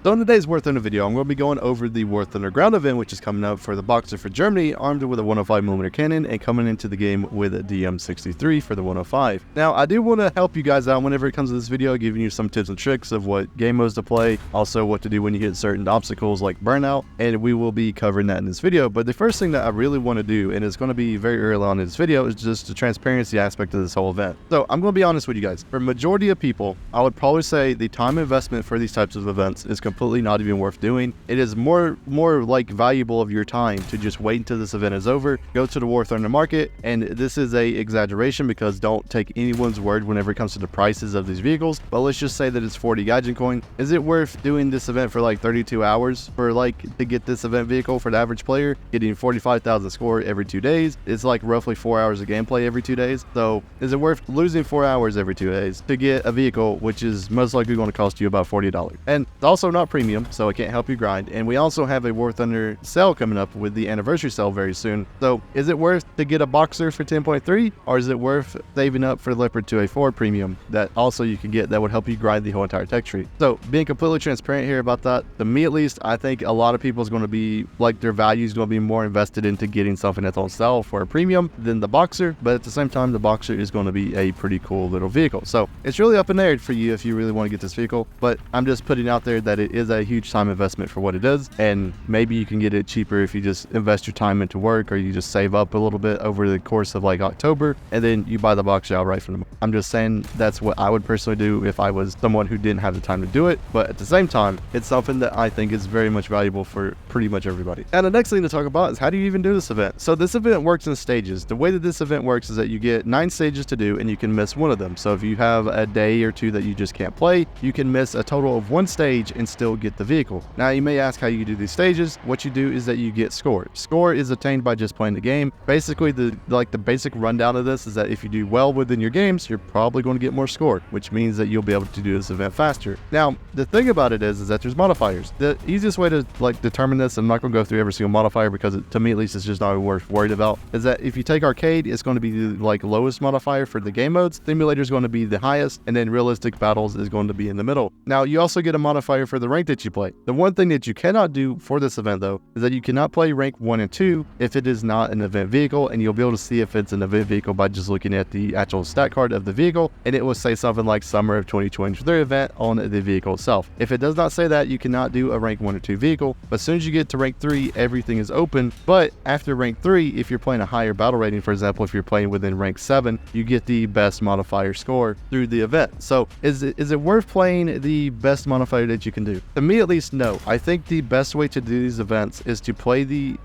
So in today's Warthunder video, I'm going to be going over the Warthunder ground event, which is coming up for the Boxer for Germany, armed with a 105mm cannon and coming into the game with a DM63 for the 105. Now, I do want to help you guys out whenever it comes to this video, giving you some tips and tricks of what game modes to play, also what to do when you hit certain obstacles like Burnout, and we will be covering that in this video. But the first thing that I really want to do, and it's going to be very early on in this video, is just the transparency aspect of this whole event. So I'm going to be honest with you guys. For majority of people, I would probably say the time investment for these types of events is completely not even worth doing. It is more like valuable of your time to just wait until this event is over, go to the Warthunder market, and this is a exaggeration because don't take anyone's word whenever it comes to the prices of these vehicles, but let's just say that it's 40 Gaijin coin. Is it worth doing this event for like 32 hours for to get this event vehicle for the average player, getting 45,000 score every 2 days? It's like roughly 4 hours of gameplay every 2 days. So is it worth losing 4 hours every 2 days to get a vehicle which is most likely going to cost you about $40? And it's also not premium, so it can't help you grind. And we also have a Warthunder sale coming up with the anniversary sale very soon. So is it worth to get a Boxer for 10.3, or is it worth saving up for Leopard 2A4 premium that also you can get that would help you grind the whole entire tech tree? So being completely transparent here about that, to me at least, I think a lot of people is going to be like their value is going to be more invested into getting something that's on sale for a premium than the Boxer, but at the same time the Boxer is going to be a pretty cool little vehicle. So it's really up in the air for you if you really want to get this vehicle, but I'm just putting out there that it is a huge time investment for what it is, and maybe you can get it cheaper if you just invest your time into work, or you just save up a little bit over the course of like October and then you buy the Boxer outright from them. I'm just saying that's what I would personally do if I was someone who didn't have the time to do it, but at the same time it's something that I think is very much valuable for pretty much everybody. And the next thing to talk about is how do you even do this event? So this event works in stages. The way that this event works is that you get 9 stages to do and you can miss one of them. So if you have a day or two that you just can't play, you can miss a total of 1 stage and still get the vehicle. Now you may ask how you do these stages. What you do is that you get score. Score is attained by just playing the game. Basically the basic rundown of this is that if you do well within your games, you're probably going to get more score, which means that you'll be able to do this event faster. Now the thing about it is that there's modifiers. The easiest way to determine this, I'm not going to go through every single modifier because to me at least it's just not worth worried about, is that if you take arcade, it's going to be the lowest modifier for the game modes, simulator is going to be the highest, and then realistic battles is going to be in the middle. Now you also get a modifier for the rank that you play. The one thing that you cannot do for this event though is that you cannot play rank 1 and 2 if it is not an event vehicle, and you'll be able to see if it's an event vehicle by just looking at the actual stat card of the vehicle, and it will say something like summer of 2023 event on the vehicle itself. If it does not say that, you cannot do a rank 1 or 2 vehicle, but as soon as you get to rank 3, everything is open. But after rank 3, if you're playing a higher battle rating, for example, if you're playing within rank 7, you get the best modifier score through the event. So is it worth playing the best modifier that you can do? To me at least, no. I think the best way to do these events is to play the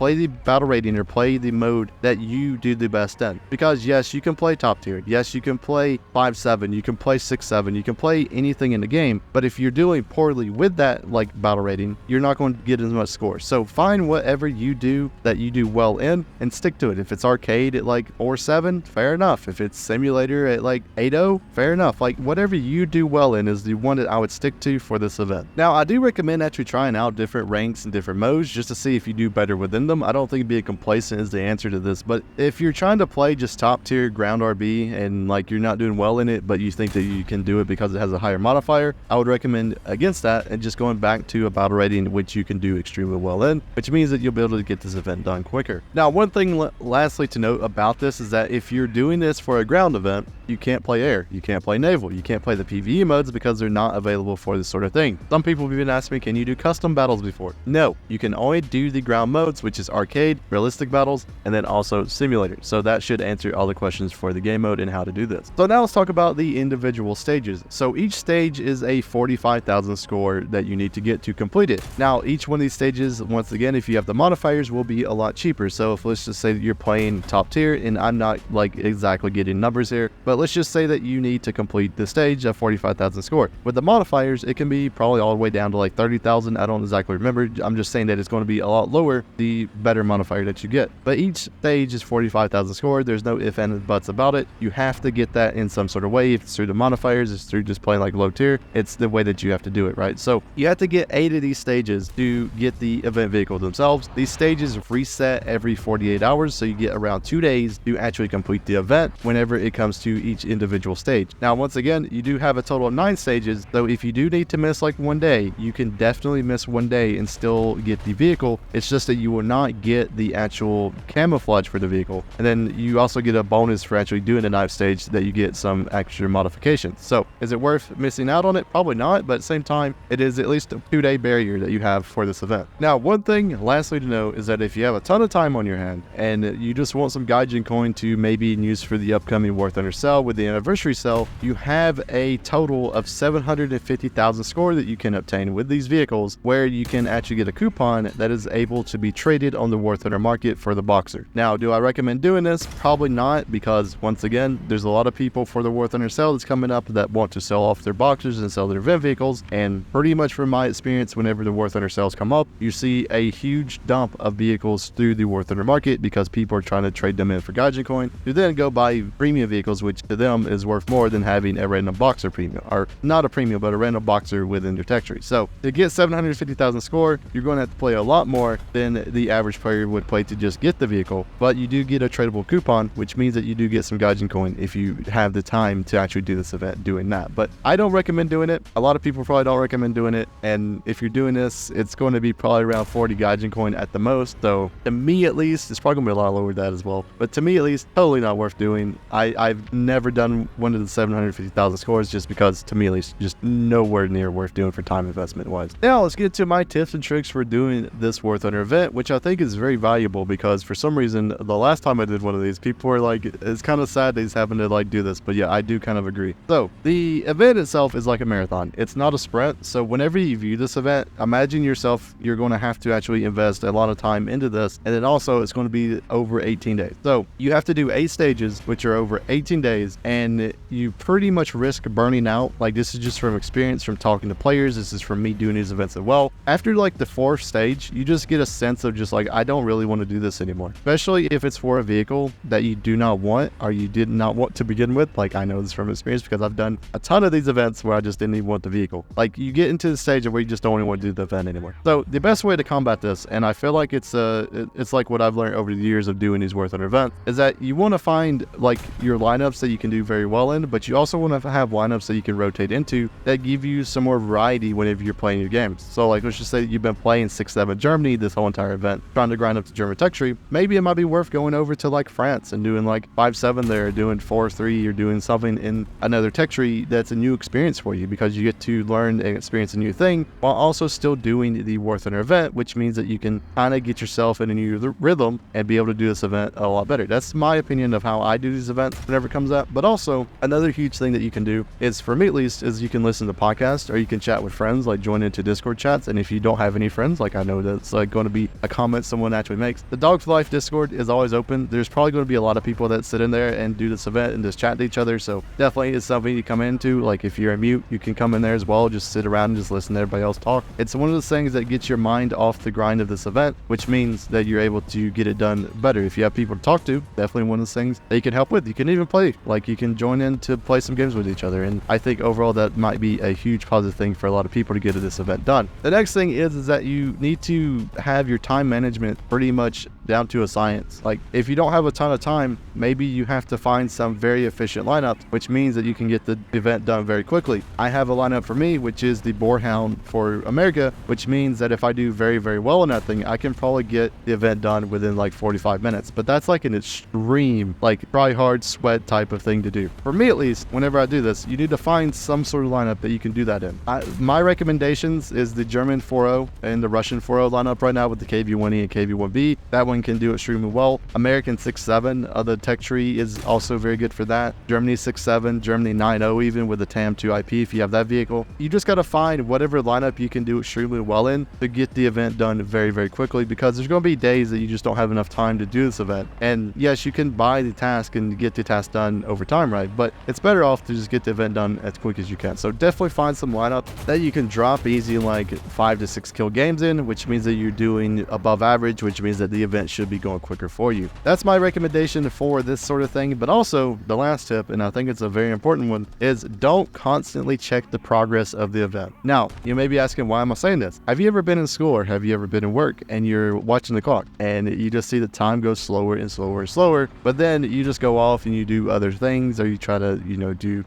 battle rating or play the mode that you do the best in. Because yes, you can play top tier. Yes, you can play 5-7, you can play 6-7, you can play anything in the game, but if you're doing poorly with that battle rating, you're not going to get as much score. So find whatever you do that you do well in and stick to it. If it's arcade at 4-7, fair enough. If it's simulator at 8-0, fair enough. Whatever you do well in is the one that I would stick to for this event. Now I do recommend actually trying out different ranks and different modes just to see if you do better within them. I don't think being complacent is the answer to this, but if you're trying to play just top tier ground RB and you're not doing well in it, but you think that you can do it because it has a higher modifier, I would recommend against that and just going back to a battle rating which you can do extremely well in, which means that you'll be able to get this event done quicker. Now one thing lastly to note about this is that if you're doing this for a ground event, you can't play air, you can't play naval, you can't play the PvE modes because they're not available for this sort of thing. Some people have even asked me, can you do custom battles before? No, you can only do the ground modes, which is arcade, realistic battles, and then also simulator. So that should answer all the questions for the game mode and how to do this. So now let's talk about the individual stages. So each stage is a 45,000 score that you need to get to complete it. Now each one of these stages, once again, if you have the modifiers, will be a lot cheaper. So if let's just say that you're playing top tier, and I'm not exactly getting numbers here, but let's just say that you need to complete the stage of 45,000 score. With the modifiers, it can be probably all the way down to 30,000. I don't exactly remember. I'm just saying that it's going to be a lot lower the better modifier that you get. But each stage is 45,000 score. There's no ifs and buts about it. You have to get that in some sort of way. If it's through the modifiers, it's through just playing low tier. It's the way that you have to do it, right? So you have to get 8 of these stages to get the event vehicle themselves. These stages reset every 48 hours, so you get around 2 days to actually complete the event whenever it comes to each individual stage. Now, once again, you do have a total of 9 stages, so if you do need to miss 1 day, day, you can definitely miss one day and still get the vehicle. It's just that you will not get the actual camouflage for the vehicle. And then you also get a bonus for actually doing the knife stage that you get some extra modifications. So is it worth missing out on it? Probably not, but at the same time, it is at least a 2-day barrier that you have for this event. Now, one thing lastly to know is that if you have a ton of time on your hand and you just want some Gaijin coin to maybe use for the upcoming Warthunder sale with the anniversary sale, you have a total of 750,000 score that you can obtain with these vehicles, where you can actually get a coupon that is able to be traded on the Warthunder market for the Boxer. Now, do I recommend doing this? Probably not, because once again, there's a lot of people for the Warthunder sale that's coming up that want to sell off their Boxers and sell their event vehicles, and pretty much from my experience, whenever the Warthunder sales come up, you see a huge dump of vehicles through the Warthunder market because people are trying to trade them in for Gaijin coin to then go buy premium vehicles, which to them is worth more than having a random Boxer premium, or not a premium, but a random Boxer within their tech tree. So to get 750,000 score, you're going to have to play a lot more than the average player would play to just get the vehicle, but you do get a tradable coupon, which means that you do get some Gaijin coin if you have the time to actually do this event doing that. But I don't recommend doing it. A lot of people probably don't recommend doing it, and if you're doing this, it's going to be probably around 40 Gaijin coin at the most. So to me at least, it's probably going to be a lot lower than that as well, but to me at least, totally not worth doing. I've never done one of the 750,000 scores just because, to me at least, just nowhere near worth doing for time investment wise. Now let's get to my tips and tricks for doing this Warthunder event, which I think is very valuable, because for some reason the last time I did one of these, people were like, it's kind of sad that he's having to like do this, but yeah, I do kind of agree. So the event itself is like a marathon. It's not a sprint. So whenever you view this event, imagine yourself, you're going to have to actually invest a lot of time into this, and then also it's going to be over 18 days. So you have to do 8 stages, which are over 18 days, and you pretty much risk burning out. Like, this is just from experience, from talking to players. This is from me doing these events as well. After like the 4th stage, you just get a sense of just like, I don't really want to do this anymore, especially if it's for a vehicle that you do not want, or you did not want to begin with. Like, I know this from experience because I've done a ton of these events where I just didn't even want the vehicle. Like, you get into the stage of where you just don't even want to do the event anymore. So the best way to combat this, and I feel like it's like what I've learned over the years of doing these Warthunder events, is that you want to find like your lineups that you can do very well in, but you also want to have lineups that you can rotate into that give you some more variety whenever you're playing your games. So like, let's just say you've been playing 6-7 Germany this whole entire event, trying to grind up the German tech tree. Maybe it might be worth going over to like France and doing like 5-7 there, doing 4-3, or doing something in another tech tree that's a new experience for you, because you get to learn and experience a new thing while also still doing the Warthunder event, which means that you can kind of get yourself in a new rhythm and be able to do this event a lot better. That's my opinion of how I do these events whenever it comes up. But also another huge thing that you can do is, for me at least, is you can listen to podcasts, or you can chat with friends, like join into Discord chats. And if you don't have any friends, like I know that's like going to be a comment someone actually makes, the Dog for Life Discord is always open. There's probably going to be a lot of people that sit in there and do this event and just chat to each other. So definitely is something you come into. Like, if you're a mute, you can come in there as well, just sit around and just listen to everybody else talk. It's one of those things that gets your mind off the grind of this event, which means that you're able to get it done better. If you have people to talk to, definitely one of those things that you can help with. You can even play, like you can join in to play some games with each other. And I think overall that might be a huge positive thing for a lot of people to get this event done. The next thing is that you need to have your time management pretty much down to a science. Like, if you don't have a ton of time, maybe you have to find some very efficient lineups, which means that you can get the event done very quickly. I have a lineup for me, which is the Boarhound for America, which means that if I do very, very well in that thing, I can probably get the event done within like 45 minutes. But that's like an extreme, like try hard sweat type of thing to do. For me at least, whenever I do this, you need to find some sort of lineup that you can do that in. My recommendations is the German 4.0 and the Russian 4.0 lineup right now with the KV1E and KV1B. That one can do extremely well. American 6.7, the tech tree is also very good for that. Germany 6.7, Germany 9.0 even with the TAM2 IP if you have that vehicle. You just got to find whatever lineup you can do extremely well in to get the event done very, very quickly, because there's going to be days that you just don't have enough time to do this event. And yes, you can buy the task and get the task done over time, right? But it's better off to just get the event done as quick as you can. So definitely find some lineup that you can drop easy, like 5 to 6 kill games in, which means that you're doing above average, which means that the event event should be going quicker for you. That's my recommendation for this sort of thing. But also the last tip, and I think it's a very important one, is don't constantly check the progress of the event. Now, you may be asking, why am I saying this? Have you ever been in school or have you ever been in work and you're watching the clock and you just see the time go slower and slower and slower, but then you just go off and you do other things, or you try to,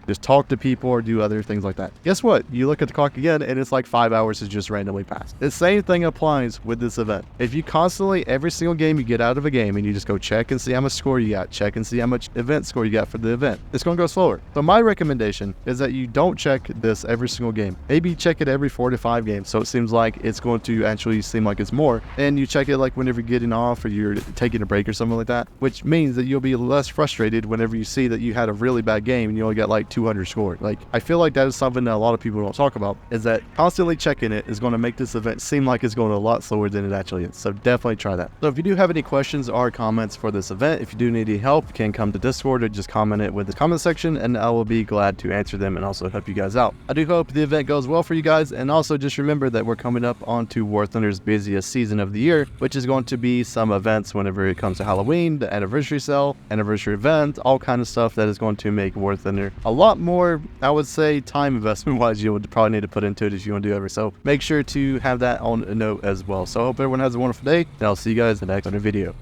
just talk to people or do other things like that. Guess what? You look at the clock again and it's like 5 hours has just randomly passed. The same thing applies with this event. If you constantly, every single game you get out of a game and you just go check and see how much score you got, check and see how much event score you got for the event, it's going to go slower. So my recommendation is that you don't check this every single game. Maybe check it every 4 to 5 games, so it seems like it's going to actually seem like it's more. And you check it like whenever you're getting off or you're taking a break or something like that, which means that you'll be less frustrated whenever you see that you had a really bad game and you only got like 200 scored. Like, I feel like that is something that a lot of people don't talk about, is that constantly checking it is going to make this event seem like it's going a lot slower than it actually is. So definitely try that. So if you do have any questions or comments for this event, if you do need any help, you can come to Discord or just comment it with the comment section and I will be glad to answer them and also help you guys out. I do hope the event goes well for you guys, and also just remember that we're coming up onto Warthunder's busiest season of the year, which is going to be some events whenever it comes to Halloween, the anniversary sale, anniversary event, all kind of stuff that is going to make Warthunder a lot more, I would say, time investment wise you would probably need to put into it if you want to do ever. So make sure to have that on a note as well. So I hope everyone has a wonderful day, and I'll see you guys in the next video.